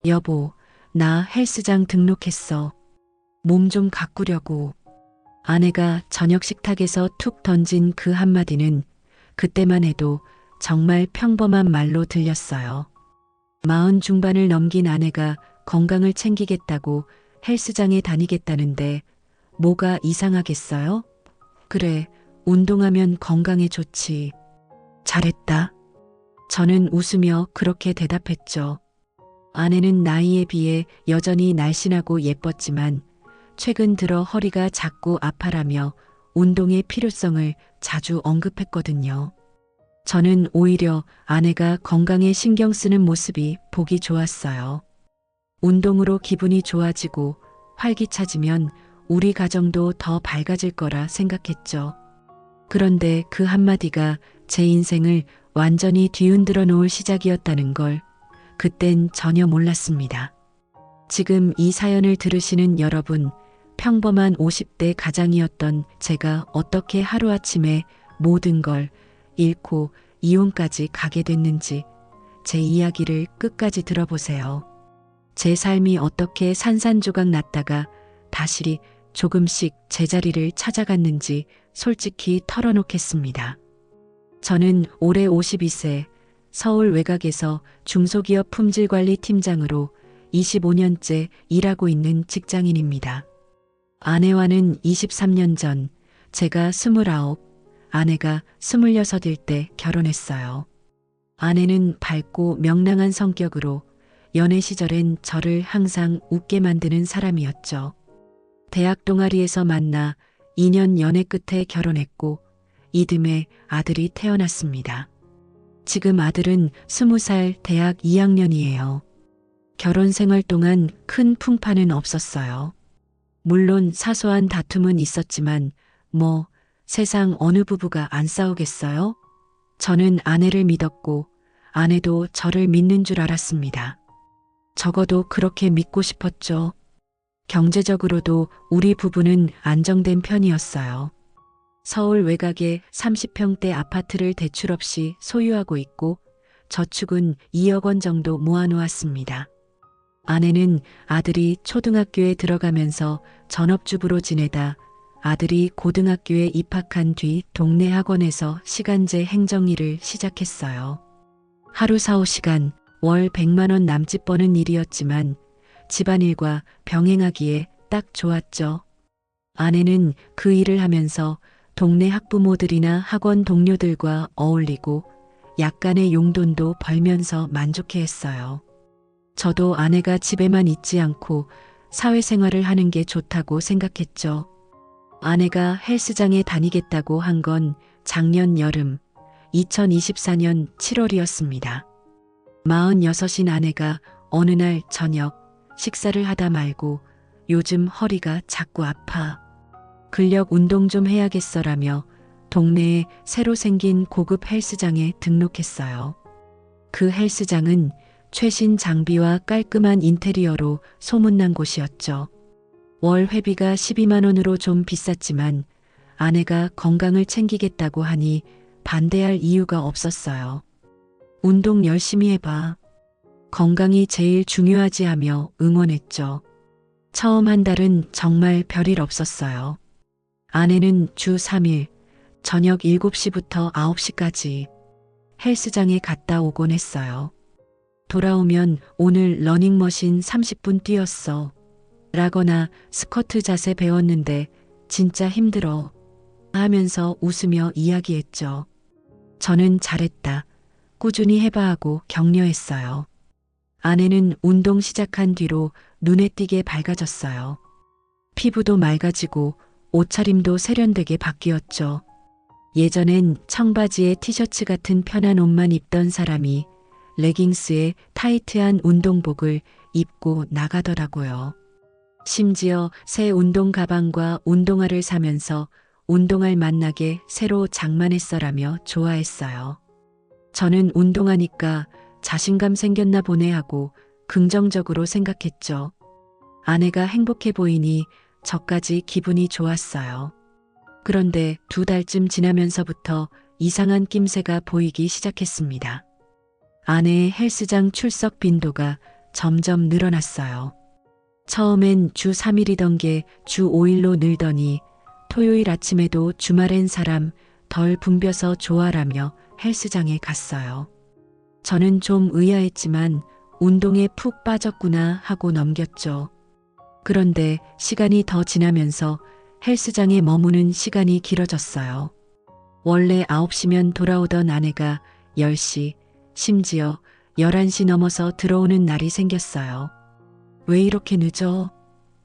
여보, 나 헬스장 등록했어. 몸 좀 가꾸려고. 아내가 저녁 식탁에서 툭 던진 그 한마디는 그때만 해도 정말 평범한 말로 들렸어요. 40 중반을 넘긴 아내가 건강을 챙기겠다고 헬스장에 다니겠다는데 뭐가 이상하겠어요? 그래, 운동하면 건강에 좋지. 잘했다. 저는 웃으며 그렇게 대답했죠. 아내는 나이에 비해 여전히 날씬하고 예뻤지만 최근 들어 허리가 자꾸 아파라며 운동의 필요성을 자주 언급했거든요. 저는 오히려 아내가 건강에 신경 쓰는 모습이 보기 좋았어요. 운동으로 기분이 좋아지고 활기차지면 우리 가정도 더 밝아질 거라 생각했죠. 그런데 그 한마디가 제 인생을 완전히 뒤흔들어 놓을 시작이었다는 걸 그땐 전혀 몰랐습니다. 지금 이 사연을 들으시는 여러분, 평범한 50대 가장이었던 제가 어떻게 하루아침에 모든 걸 잃고 이혼까지 가게 됐는지 제 이야기를 끝까지 들어보세요. 제 삶이 어떻게 산산조각 났다가 다시 조금씩 제자리를 찾아갔는지 솔직히 털어놓겠습니다. 저는 올해 52세 서울 외곽에서 중소기업 품질관리팀장으로 25년째 일하고 있는 직장인입니다. 아내와는 23년 전 제가 29, 아내가 26일 때 결혼했어요. 아내는 밝고 명랑한 성격으로 연애 시절엔 저를 항상 웃게 만드는 사람이었죠. 대학 동아리에서 만나 2년 연애 끝에 결혼했고 이듬해 아들이 태어났습니다. 지금 아들은 20살 대학 2학년이에요. 결혼 생활 동안 큰 풍파는 없었어요. 물론 사소한 다툼은 있었지만 세상 어느 부부가 안 싸우겠어요? 저는 아내를 믿었고 아내도 저를 믿는 줄 알았습니다. 적어도 그렇게 믿고 싶었죠. 경제적으로도 우리 부부는 안정된 편이었어요. 서울 외곽에 30평대 아파트를 대출 없이 소유하고 있고 저축은 2억 원 정도 모아놓았습니다. 아내는 아들이 초등학교에 들어가면서 전업주부로 지내다 아들이 고등학교에 입학한 뒤 동네 학원에서 시간제 행정일을 시작했어요. 하루 4-5시간, 월 100만 원 남짓 버는 일이었지만 집안일과 병행하기에 딱 좋았죠. 아내는 그 일을 하면서 동네 학부모들이나 학원 동료들과 어울리고 약간의 용돈도 벌면서 만족해했어요. 저도 아내가 집에만 있지 않고 사회생활을 하는 게 좋다고 생각했죠. 아내가 헬스장에 다니겠다고 한 건 작년 여름 2024년 7월이었습니다. 46인 아내가 어느 날 저녁 식사를 하다 말고 요즘 허리가 자꾸 아파. 근력 운동 좀 해야겠어라며 동네에 새로 생긴 고급 헬스장에 등록했어요. 그 헬스장은 최신 장비와 깔끔한 인테리어로 소문난 곳이었죠. 월 회비가 12만 원으로 좀 비쌌지만 아내가 건강을 챙기겠다고 하니 반대할 이유가 없었어요. 운동 열심히 해봐. 건강이 제일 중요하지 하며 응원했죠. 처음 한 달은 정말 별일 없었어요. 아내는 주 3일 저녁 7시부터 9시까지 헬스장에 갔다 오곤 했어요. 돌아오면 오늘 러닝머신 30분 뛰었어. 라거나 스쿼트 자세 배웠는데 진짜 힘들어. 하면서 웃으며 이야기했죠. 저는 잘했다. 꾸준히 해봐 하고 격려했어요. 아내는 운동 시작한 뒤로 눈에 띄게 밝아졌어요. 피부도 맑아지고 옷차림도 세련되게 바뀌었죠. 예전엔 청바지에 티셔츠 같은 편한 옷만 입던 사람이 레깅스에 타이트한 운동복을 입고 나가더라고요. 심지어 새 운동 가방과 운동화를 사면서 운동할 만나게 새로 장만했어라며 좋아했어요. 저는 운동하니까 자신감 생겼나 보네 하고 긍정적으로 생각했죠. 아내가 행복해 보이니 저까지 기분이 좋았어요. 그런데 2달쯤 지나면서부터 이상한 낌새가 보이기 시작했습니다. 아내의 헬스장 출석 빈도가 점점 늘어났어요. 처음엔 주 3일이던 게 주 5일로 늘더니 토요일 아침에도 주말엔 사람 덜 붐벼서 좋아라며 헬스장에 갔어요. 저는 좀 의아했지만 운동에 푹 빠졌구나 하고 넘겼죠. 그런데 시간이 더 지나면서 헬스장에 머무는 시간이 길어졌어요. 원래 9시면 돌아오던 아내가 10시, 심지어 11시 넘어서 들어오는 날이 생겼어요. 왜 이렇게 늦어?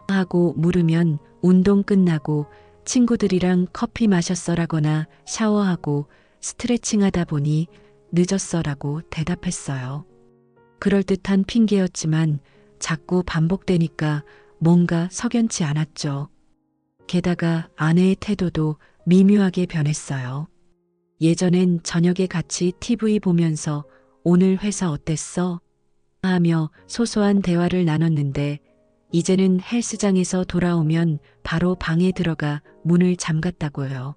하고 물으면 운동 끝나고 친구들이랑 커피 마셨어라거나 샤워하고 스트레칭하다 보니 늦었어라고 대답했어요. 그럴듯한 핑계였지만 자꾸 반복되니까 뭔가 석연치 않았죠. 게다가 아내의 태도도 미묘하게 변했어요. 예전엔 저녁에 같이 TV 보면서 오늘 회사 어땠어? 하며 소소한 대화를 나눴는데 이제는 헬스장에서 돌아오면 바로 방에 들어가 문을 잠갔다고요.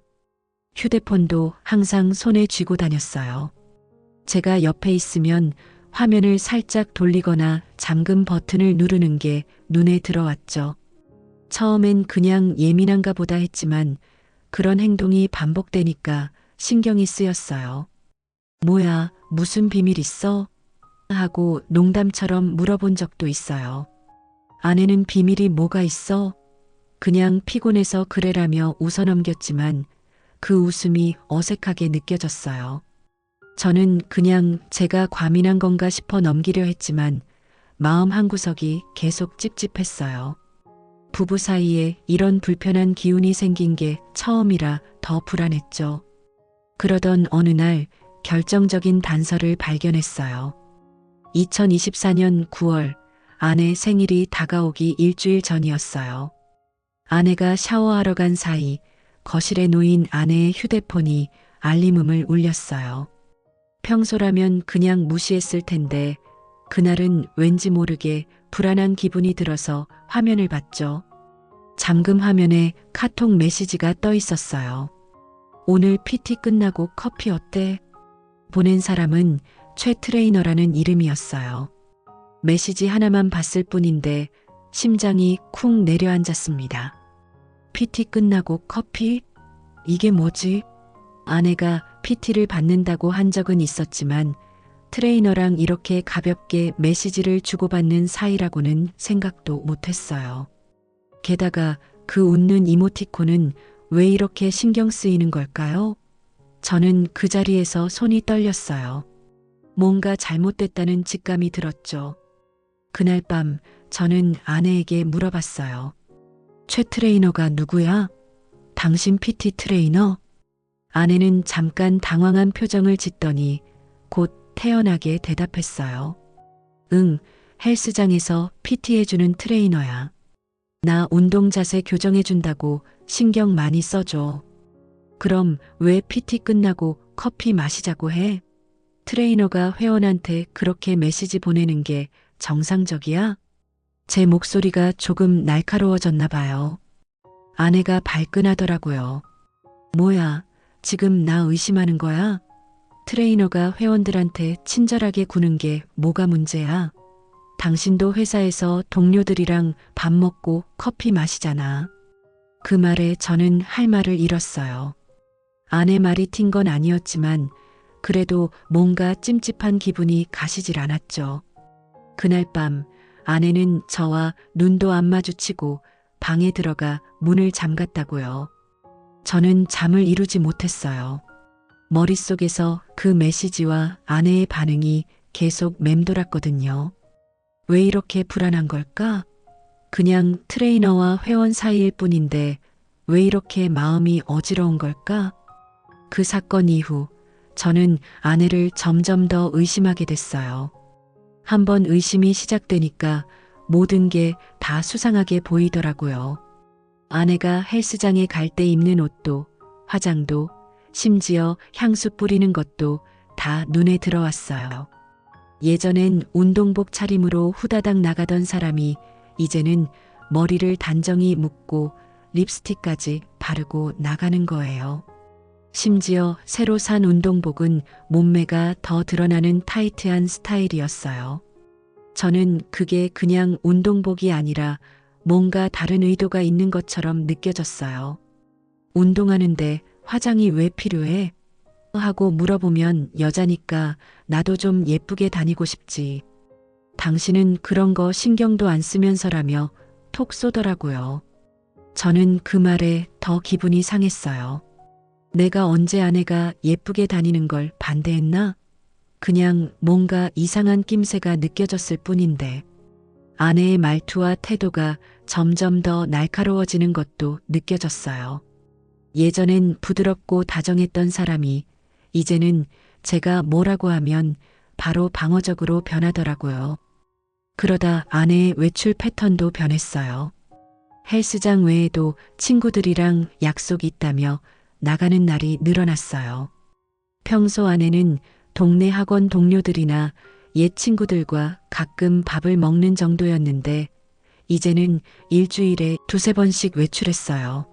휴대폰도 항상 손에 쥐고 다녔어요. 제가 옆에 있으면 화면을 살짝 돌리거나 잠금 버튼을 누르는 게 눈에 들어왔죠. 처음엔 그냥 예민한가 보다 했지만 그런 행동이 반복되니까 신경이 쓰였어요. 뭐야, 무슨 비밀 있어? 하고 농담처럼 물어본 적도 있어요. 아내는 비밀이 뭐가 있어? 그냥 피곤해서 그래라며 웃어넘겼지만 그 웃음이 어색하게 느껴졌어요. 저는 그냥 제가 과민한 건가 싶어 넘기려 했지만 마음 한구석이 계속 찝찝했어요. 부부 사이에 이런 불편한 기운이 생긴 게 처음이라 더 불안했죠. 그러던 어느 날 결정적인 단서를 발견했어요. 2024년 9월 아내 생일이 다가오기 일주일 전이었어요. 아내가 샤워하러 간 사이 거실에 놓인 아내의 휴대폰이 알림음을 울렸어요. 평소라면 그냥 무시했을 텐데 그날은 왠지 모르게 불안한 기분이 들어서 화면을 봤죠. 잠금 화면에 카톡 메시지가 떠 있었어요. 오늘 PT 끝나고 커피 어때? 보낸 사람은 최 트레이너라는 이름이었어요. 메시지 하나만 봤을 뿐인데 심장이 쿵 내려앉았습니다. PT 끝나고 커피? 이게 뭐지? 아내가 PT를 받는다고 한 적은 있었지만 트레이너랑 이렇게 가볍게 메시지를 주고받는 사이라고는 생각도 못했어요. 게다가 그 웃는 이모티콘은 왜 이렇게 신경 쓰이는 걸까요? 저는 그 자리에서 손이 떨렸어요. 뭔가 잘못됐다는 직감이 들었죠. 그날 밤 저는 아내에게 물어봤어요. 최 트레이너가 누구야? 당신 PT 트레이너? 아내는 잠깐 당황한 표정을 짓더니 곧 태연하게 대답했어요. 응, 헬스장에서 PT 해주는 트레이너야. 나 운동 자세 교정해준다고 신경 많이 써줘. 그럼 왜 PT 끝나고 커피 마시자고 해? 트레이너가 회원한테 그렇게 메시지 보내는 게 정상적이야? 제 목소리가 조금 날카로워졌나 봐요. 아내가 발끈하더라고요. 뭐야, 지금 나 의심하는 거야? 트레이너가 회원들한테 친절하게 구는 게 뭐가 문제야? 당신도 회사에서 동료들이랑 밥 먹고 커피 마시잖아. 그 말에 저는 할 말을 잃었어요. 아내 말이 튄 건 아니었지만 그래도 뭔가 찜찜한 기분이 가시질 않았죠. 그날 밤 아내는 저와 눈도 안 마주치고 방에 들어가 문을 잠갔다고요. 저는 잠을 이루지 못했어요. 머릿속에서 그 메시지와 아내의 반응이 계속 맴돌았거든요. 왜 이렇게 불안한 걸까? 그냥 트레이너와 회원 사이일 뿐인데 왜 이렇게 마음이 어지러운 걸까? 그 사건 이후 저는 아내를 점점 더 의심하게 됐어요. 한번 의심이 시작되니까 모든 게 다 수상하게 보이더라고요. 아내가 헬스장에 갈 때 입는 옷도, 화장도, 심지어 향수 뿌리는 것도 다 눈에 들어왔어요. 예전엔 운동복 차림으로 후다닥 나가던 사람이 이제는 머리를 단정히 묶고 립스틱까지 바르고 나가는 거예요. 심지어 새로 산 운동복은 몸매가 더 드러나는 타이트한 스타일이었어요. 저는 그게 그냥 운동복이 아니라 뭔가 다른 의도가 있는 것처럼 느껴졌어요. 운동하는데 화장이 왜 필요해? 하고 물어보면 여자니까 나도 좀 예쁘게 다니고 싶지. 당신은 그런 거 신경도 안 쓰면서라며 톡 쏘더라고요. 저는 그 말에 더 기분이 상했어요. 내가 언제 아내가 예쁘게 다니는 걸 반대했나? 그냥 뭔가 이상한 낌새가 느껴졌을 뿐인데 아내의 말투와 태도가 점점 더 날카로워지는 것도 느껴졌어요. 예전엔 부드럽고 다정했던 사람이 이제는 제가 뭐라고 하면 바로 방어적으로 변하더라고요. 그러다 아내의 외출 패턴도 변했어요. 헬스장 외에도 친구들이랑 약속이 있다며 나가는 날이 늘어났어요. 평소 아내는 동네 학원 동료들이나 옛 친구들과 가끔 밥을 먹는 정도였는데 이제는 일주일에 두세 번씩 외출했어요.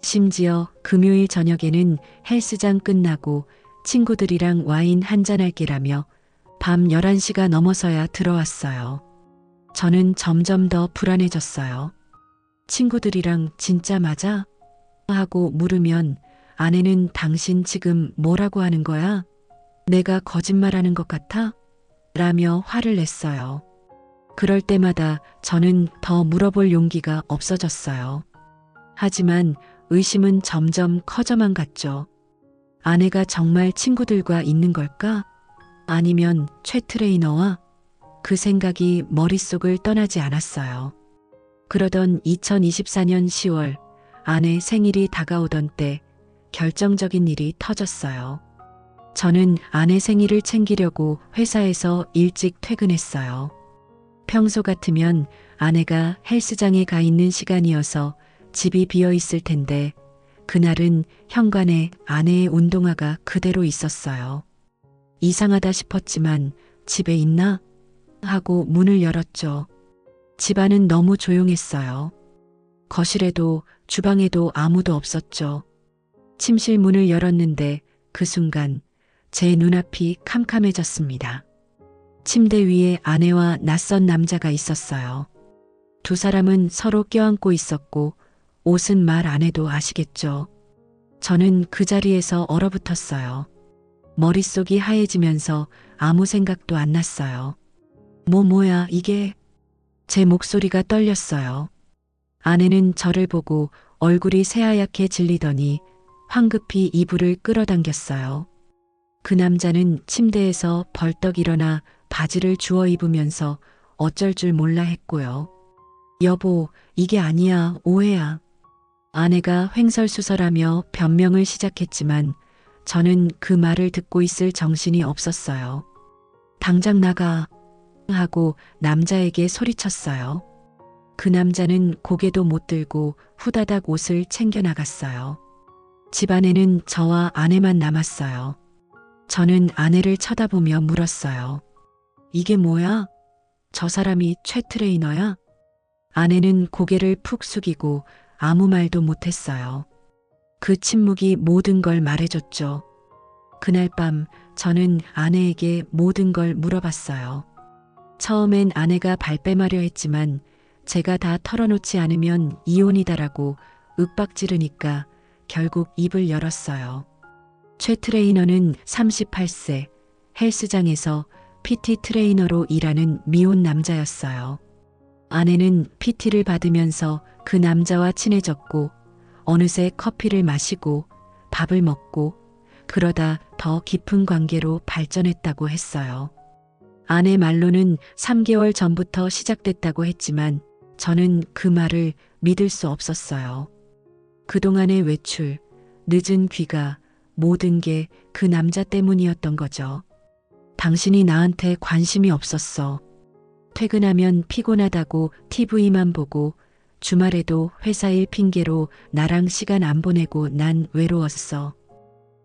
심지어 금요일 저녁에는 헬스장 끝나고 친구들이랑 와인 한잔할게라며 밤 11시가 넘어서야 들어왔어요. 저는 점점 더 불안해졌어요. 친구들이랑 진짜 맞아? 하고 물으면 아내는 당신 지금 뭐라고 하는 거야? 내가 거짓말하는 것 같아? 라며 화를 냈어요. 그럴 때마다 저는 더 물어볼 용기가 없어졌어요. 하지만 의심은 점점 커져만 갔죠. 아내가 정말 친구들과 있는 걸까? 아니면 최 트레이너와? 그 생각이 머릿속을 떠나지 않았어요. 그러던 2024년 10월 아내 생일이 다가오던 때 결정적인 일이 터졌어요. 저는 아내 생일을 챙기려고 회사에서 일찍 퇴근했어요. 평소 같으면 아내가 헬스장에 가 있는 시간이어서 집이 비어 있을 텐데 그날은 현관에 아내의 운동화가 그대로 있었어요. 이상하다 싶었지만 집에 있나? 하고 문을 열었죠. 집안은 너무 조용했어요. 거실에도 주방에도 아무도 없었죠. 침실 문을 열었는데 그 순간 제 눈앞이 캄캄해졌습니다. 침대 위에 아내와 낯선 남자가 있었어요. 두 사람은 서로 껴안고 있었고 옷은 말 안 해도 아시겠죠. 저는 그 자리에서 얼어붙었어요. 머릿속이 하얘지면서 아무 생각도 안 났어요. 뭐야 이게? 제 목소리가 떨렸어요. 아내는 저를 보고 얼굴이 새하얗게 질리더니 황급히 이불을 끌어당겼어요. 그 남자는 침대에서 벌떡 일어나 바지를 주워 입으면서 어쩔 줄 몰라 했고요. 여보, 이게 아니야, 오해야. 아내가 횡설수설하며 변명을 시작했지만 저는 그 말을 듣고 있을 정신이 없었어요. 당장 나가 하고 남자에게 소리쳤어요. 그 남자는 고개도 못 들고 후다닥 옷을 챙겨 나갔어요. 집안에는 저와 아내만 남았어요. 저는 아내를 쳐다보며 물었어요. 이게 뭐야? 저 사람이 최 트레이너야? 아내는 고개를 푹 숙이고 아무 말도 못했어요. 그 침묵이 모든 걸 말해줬죠. 그날 밤 저는 아내에게 모든 걸 물어봤어요. 처음엔 아내가 발뺌하려 했지만 제가 다 털어놓지 않으면 이혼이다라고 윽박지르니까 결국 입을 열었어요. 최 트레이너는 38세 헬스장에서 PT 트레이너로 일하는 미혼 남자였어요. 아내는 PT를 받으면서 그 남자와 친해졌고 어느새 커피를 마시고 밥을 먹고 그러다 더 깊은 관계로 발전했다고 했어요. 아내 말로는 3개월 전부터 시작됐다고 했지만 저는 그 말을 믿을 수 없었어요. 그동안의 외출, 늦은 귀가 모든 게 그 남자 때문이었던 거죠. 당신이 나한테 관심이 없었어. 퇴근하면 피곤하다고 TV만 보고 주말에도 회사 일 핑계로 나랑 시간 안 보내고 난 외로웠어.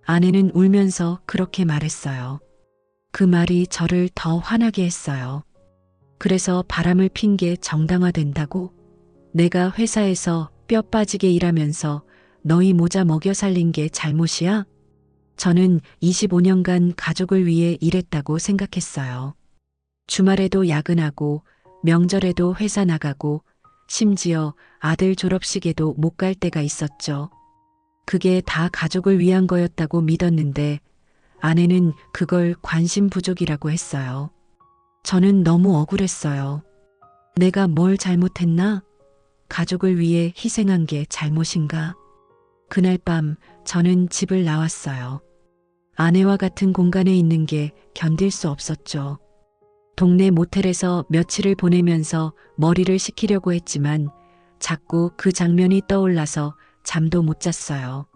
아내는 울면서 그렇게 말했어요. 그 말이 저를 더 화나게 했어요. 그래서 바람을 핀 게 정당화된다고? 내가 회사에서 뼈 빠지게 일하면서 너희 모자 먹여 살린 게 잘못이야? 저는 25년간 가족을 위해 일했다고 생각했어요. 주말에도 야근하고 명절에도 회사 나가고 심지어 아들 졸업식에도 못 갈 때가 있었죠. 그게 다 가족을 위한 거였다고 믿었는데 아내는 그걸 관심 부족이라고 했어요. 저는 너무 억울했어요. 내가 뭘 잘못했나? 가족을 위해 희생한 게 잘못인가? 그날 밤 저는 집을 나왔어요. 아내와 같은 공간에 있는 게 견딜 수 없었죠. 동네 모텔에서 며칠을 보내면서 머리를 식히려고 했지만 자꾸 그 장면이 떠올라서 잠도 못 잤어요.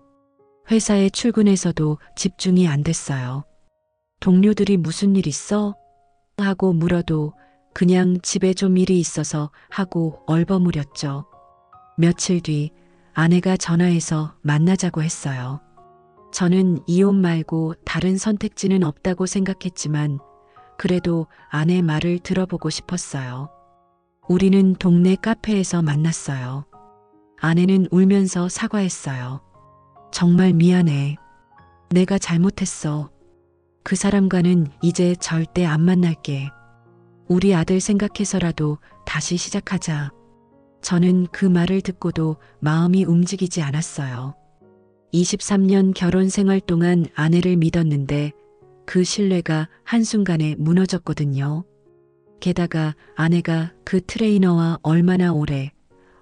회사에 출근해서도 집중이 안 됐어요. 동료들이 무슨 일 있어? 하고 물어도 그냥 집에 좀 일이 있어서 하고 얼버무렸죠. 며칠 뒤 아내가 전화해서 만나자고 했어요. 저는 이혼 말고 다른 선택지는 없다고 생각했지만 그래도 아내 말을 들어보고 싶었어요. 우리는 동네 카페에서 만났어요. 아내는 울면서 사과했어요. 정말 미안해. 내가 잘못했어. 그 사람과는 이제 절대 안 만날게. 우리 아들 생각해서라도 다시 시작하자. 저는 그 말을 듣고도 마음이 움직이지 않았어요. 23년 결혼 생활 동안 아내를 믿었는데 그 신뢰가 한순간에 무너졌거든요. 게다가 아내가 그 트레이너와 얼마나 오래,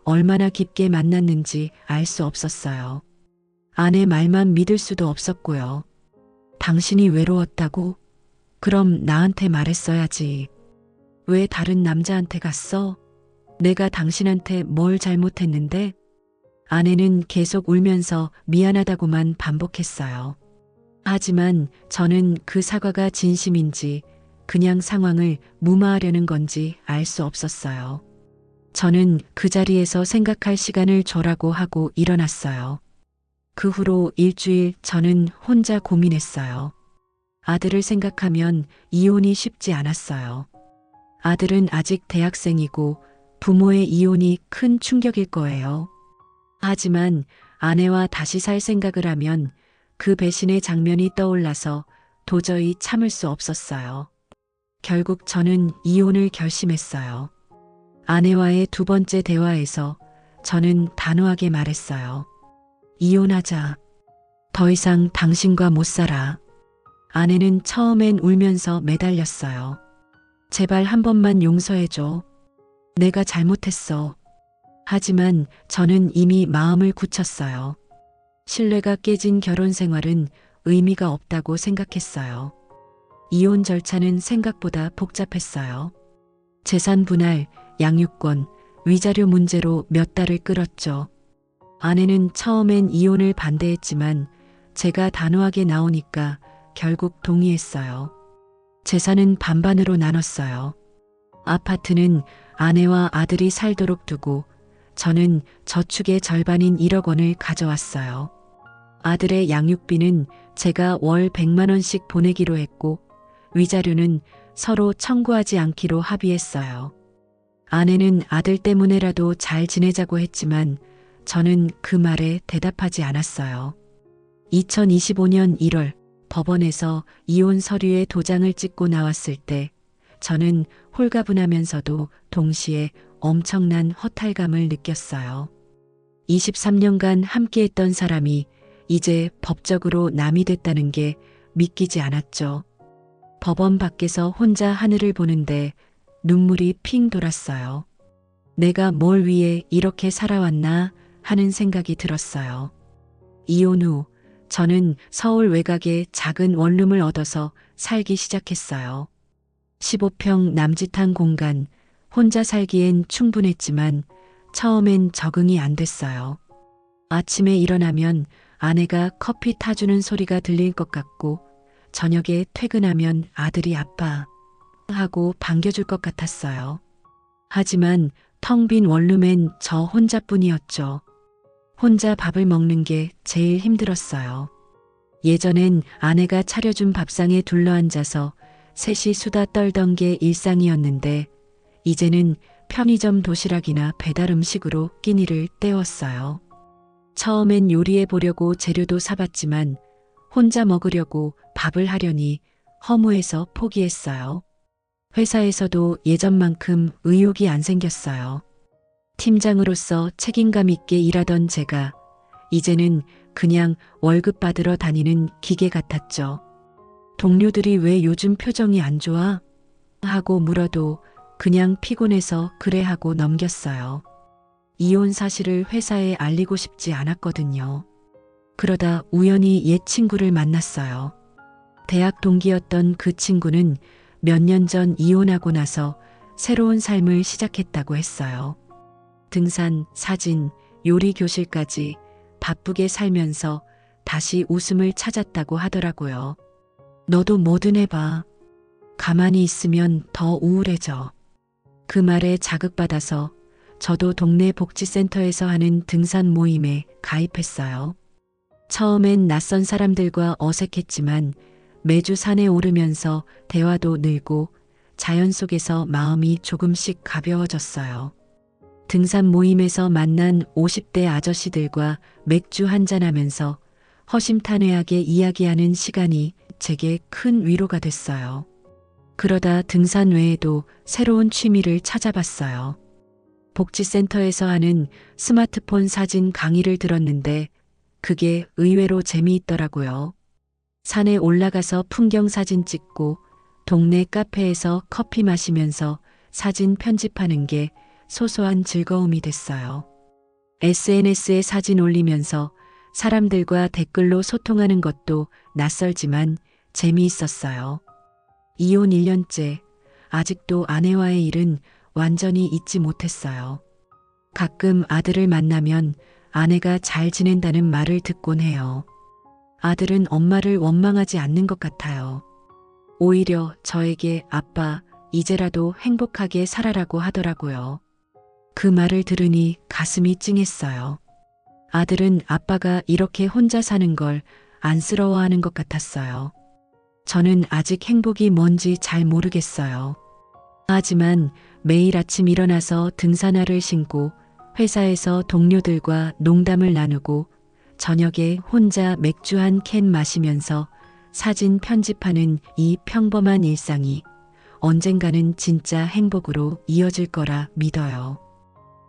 얼마나 깊게 만났는지 알 수 없었어요. 아내 말만 믿을 수도 없었고요. 당신이 외로웠다고? 그럼 나한테 말했어야지. 왜 다른 남자한테 갔어? 내가 당신한테 뭘 잘못했는데? 아내는 계속 울면서 미안하다고만 반복했어요. 하지만 저는 그 사과가 진심인지 그냥 상황을 무마하려는 건지 알 수 없었어요. 저는 그 자리에서 생각할 시간을 줘라고 하고 일어났어요. 그 후로 일주일 저는 혼자 고민했어요. 아들을 생각하면 이혼이 쉽지 않았어요. 아들은 아직 대학생이고 부모의 이혼이 큰 충격일 거예요. 하지만 아내와 다시 살 생각을 하면 그 배신의 장면이 떠올라서 도저히 참을 수 없었어요. 결국 저는 이혼을 결심했어요. 아내와의 두 번째 대화에서 저는 단호하게 말했어요. 이혼하자. 더 이상 당신과 못 살아. 아내는 처음엔 울면서 매달렸어요. 제발 한 번만 용서해줘. 내가 잘못했어. 하지만 저는 이미 마음을 굳혔어요. 신뢰가 깨진 결혼 생활은 의미가 없다고 생각했어요. 이혼 절차는 생각보다 복잡했어요. 재산 분할, 양육권, 위자료 문제로 몇 달을 끌었죠. 아내는 처음엔 이혼을 반대했지만 제가 단호하게 나오니까 결국 동의했어요. 재산은 반반으로 나눴어요. 아파트는 아내와 아들이 살도록 두고 저는 저축의 절반인 1억 원을 가져왔어요. 아들의 양육비는 제가 월 100만 원씩 보내기로 했고 위자료는 서로 청구하지 않기로 합의했어요. 아내는 아들 때문에라도 잘 지내자고 했지만 저는 그 말에 대답하지 않았어요. 2025년 1월 법원에서 이혼 서류에 도장을 찍고 나왔을 때 저는 홀가분하면서도 동시에 엄청난 허탈감을 느꼈어요. 23년간 함께했던 사람이 이제 법적으로 남이 됐다는 게 믿기지 않았죠. 법원 밖에서 혼자 하늘을 보는데 눈물이 핑 돌았어요. 내가 뭘 위해 이렇게 살아왔나 하는 생각이 들었어요. 이혼 후 저는 서울 외곽에 작은 원룸을 얻어서 살기 시작했어요. 15평 남짓한 공간, 혼자 살기엔 충분했지만 처음엔 적응이 안 됐어요. 아침에 일어나면 아내가 커피 타주는 소리가 들릴 것 같고 저녁에 퇴근하면 아들이 아빠 하고 반겨줄 것 같았어요. 하지만 텅 빈 원룸엔 저 혼자뿐이었죠. 혼자 밥을 먹는 게 제일 힘들었어요. 예전엔 아내가 차려준 밥상에 둘러앉아서 셋이 수다 떨던 게 일상이었는데 이제는 편의점 도시락이나 배달 음식으로 끼니를 때웠어요. 처음엔 요리해 보려고 재료도 사봤지만 혼자 먹으려고 밥을 하려니 허무해서 포기했어요. 회사에서도 예전만큼 의욕이 안 생겼어요. 팀장으로서 책임감 있게 일하던 제가 이제는 그냥 월급 받으러 다니는 기계 같았죠. 동료들이 왜 요즘 표정이 안 좋아? 하고 물어도 그냥 피곤해서 그래 하고 넘겼어요. 이혼 사실을 회사에 알리고 싶지 않았거든요. 그러다 우연히 옛 친구를 만났어요. 대학 동기였던 그 친구는 몇 년 전 이혼하고 나서 새로운 삶을 시작했다고 했어요. 등산, 사진, 요리 교실까지 바쁘게 살면서 다시 웃음을 찾았다고 하더라고요. 너도 뭐든 해봐. 가만히 있으면 더 우울해져. 그 말에 자극받아서 저도 동네 복지센터에서 하는 등산 모임에 가입했어요. 처음엔 낯선 사람들과 어색했지만 매주 산에 오르면서 대화도 늘고 자연 속에서 마음이 조금씩 가벼워졌어요. 등산 모임에서 만난 50대 아저씨들과 맥주 한잔하면서 허심탄회하게 이야기하는 시간이 제게 큰 위로가 됐어요. 그러다 등산 외에도 새로운 취미를 찾아봤어요. 복지센터에서 하는 스마트폰 사진 강의를 들었는데 그게 의외로 재미있더라고요. 산에 올라가서 풍경 사진 찍고 동네 카페에서 커피 마시면서 사진 편집하는 게 소소한 즐거움이 됐어요. SNS에 사진 올리면서 사람들과 댓글로 소통하는 것도 낯설지만 재미있었어요. 이혼 1년째, 아직도 아내와의 일은 완전히 잊지 못했어요. 가끔 아들을 만나면 아내가 잘 지낸다는 말을 듣곤 해요. 아들은 엄마를 원망하지 않는 것 같아요. 오히려 저에게 아빠, 이제라도 행복하게 살아라고 하더라고요. 그 말을 들으니 가슴이 찡했어요. 아들은 아빠가 이렇게 혼자 사는 걸 안쓰러워하는 것 같았어요. 저는 아직 행복이 뭔지 잘 모르겠어요. 하지만 매일 아침 일어나서 등산화를 신고 회사에서 동료들과 농담을 나누고 저녁에 혼자 맥주 한 캔 마시면서 사진 편집하는 이 평범한 일상이 언젠가는 진짜 행복으로 이어질 거라 믿어요.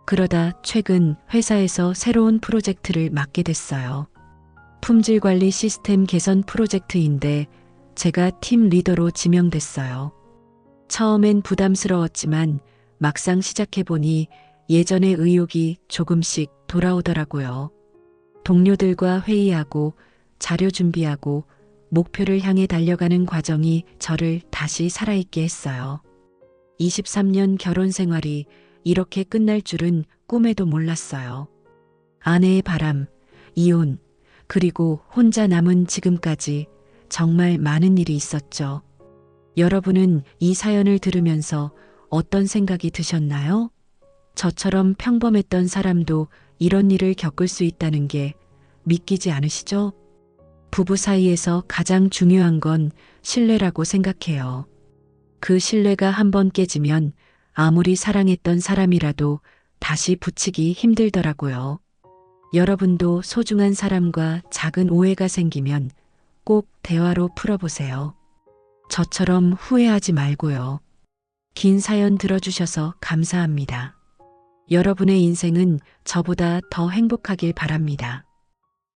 그러다 최근 회사에서 새로운 프로젝트를 맡게 됐어요. 품질 관리 시스템 개선 프로젝트인데 제가 팀 리더로 지명됐어요. 처음엔 부담스러웠지만 막상 시작해보니 예전의 의욕이 조금씩 돌아오더라고요. 동료들과 회의하고 자료 준비하고 목표를 향해 달려가는 과정이 저를 다시 살아있게 했어요. 23년 결혼 생활이 이렇게 끝날 줄은 꿈에도 몰랐어요. 아내의 바람, 이혼, 그리고 혼자 남은 지금까지 정말 많은 일이 있었죠. 여러분은 이 사연을 들으면서 어떤 생각이 드셨나요? 저처럼 평범했던 사람도 이런 일을 겪을 수 있다는 게 믿기지 않으시죠? 부부 사이에서 가장 중요한 건 신뢰라고 생각해요. 그 신뢰가 한번 깨지면 아무리 사랑했던 사람이라도 다시 붙이기 힘들더라고요. 여러분도 소중한 사람과 작은 오해가 생기면 꼭 대화로 풀어보세요. 저처럼 후회하지 말고요. 긴 사연 들어주셔서 감사합니다. 여러분의 인생은 저보다 더 행복하길 바랍니다.